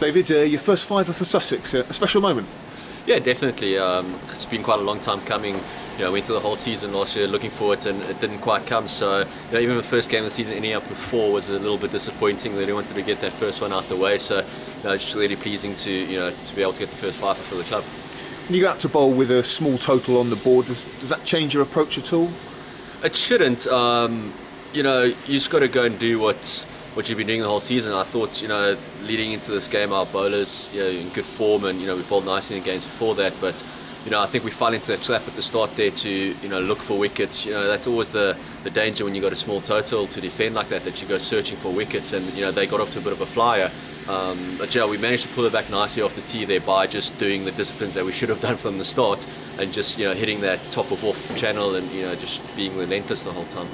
David, your first fiver for Sussex, a special moment. Yeah, definitely. It's been quite a long time coming. Went through the whole season last year looking for it, and it didn't quite come. So, even the first game of the season ending up with 4 was a little bit disappointing. Really wanted to get that first one out the way. So, it's just really pleasing to to be able to get the first fiver for the club. When you go out to bowl with a small total on the board, does that change your approach at all? It shouldn't. You just got to go and do what you've been doing the whole season. I thought, leading into this game, our bowlers, in good form, and we bowled nicely in the games before that. But I think we fell into a trap at the start there to look for wickets. That's always the danger when you got a small total to defend like that you go searching for wickets, and they got off to a bit of a flyer. But we managed to pull it back nicely off the tee there by just doing the disciplines that we should have done from the start, and just hitting that top of off channel, and just being relentless the whole time.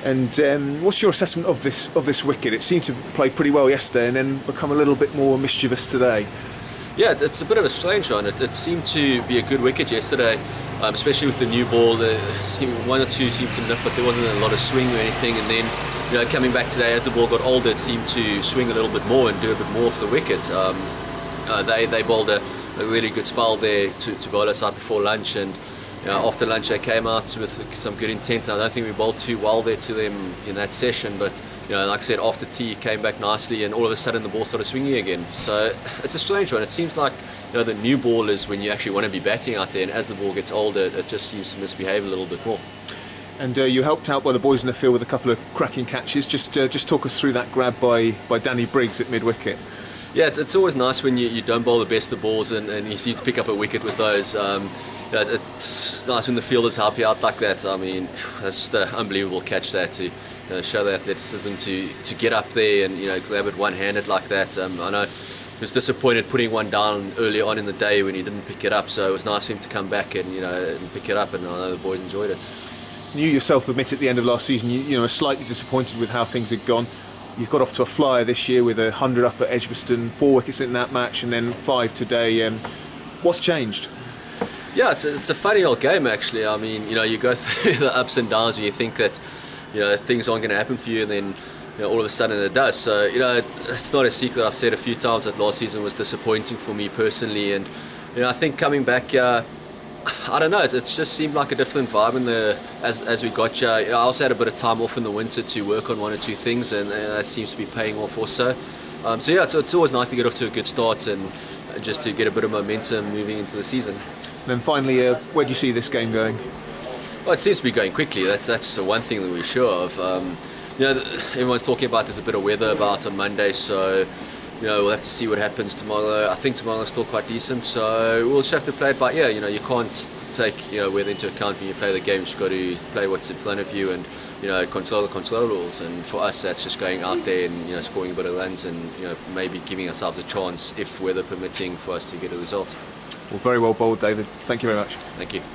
And what's your assessment of this wicket? It seemed to play pretty well yesterday and then become a little bit more mischievous today. Yeah, it's a bit of a strange one. It seemed to be a good wicket yesterday, especially with the new ball. One or two seemed to nip, but there wasn't a lot of swing or anything. And then, coming back today, as the ball got older, it seemed to swing a little bit more and do a bit more for the wicket. They bowled a really good spell there to bowl us out before lunch, and after lunch they came out with some good intent. And I don't think we bowled too well there to them in that session, but like I said, after tea came back nicely, and all of a sudden the ball started swinging again. So it's a strange one. It seems like the new ball is when you actually want to be batting out there, and as the ball gets older, it just seems to misbehave a little bit more. And you helped out by the boys in the field with a couple of cracking catches. Just talk us through that grab by Danny Briggs at mid-wicket. Yeah, it's always nice when you don't bowl the best of balls and you seem to pick up a wicket with those. It's nice when the fielders help you out like that. I mean, that's just an unbelievable catch there to show the athleticism to get up there and grab it one-handed like that. I know he was disappointed putting one down early on in the day when he didn't pick it up, so it was nice for him to come back and and pick it up, and I know the boys enjoyed it. You yourself admit at the end of last season you were slightly disappointed with how things had gone. You've got off to a flyer this year with 100 up at Edgbaston, 4 wickets in that match, and then 5 today. What's changed? Yeah, it's a funny old game actually. I mean, you go through the ups and downs where you think that things aren't going to happen for you, and then all of a sudden it does. So it's not a secret. I've said a few times that last season was disappointing for me personally, and I think coming back, I don't know. It just seemed like a different vibe as we got here. I also had a bit of time off in the winter to work on 1 or 2 things, and that seems to be paying off also. So yeah, it's always nice to get off to a good start and just to get a bit of momentum moving into the season. And then finally, where do you see this game going? Well, it seems to be going quickly. That's the one thing that we're sure of. Everyone's talking about there's a bit of weather about on Monday, so we'll have to see what happens tomorrow. I think tomorrow's still quite decent, so we'll just have to play it by ear. You can't take weather into account when you play the game. You just got to play what's in front of you and control the controllables. And for us, that's just going out there and scoring a bit of runs and maybe giving ourselves a chance, if weather permitting, for us to get a result. Well, very well bowled, David. Thank you very much. Thank you.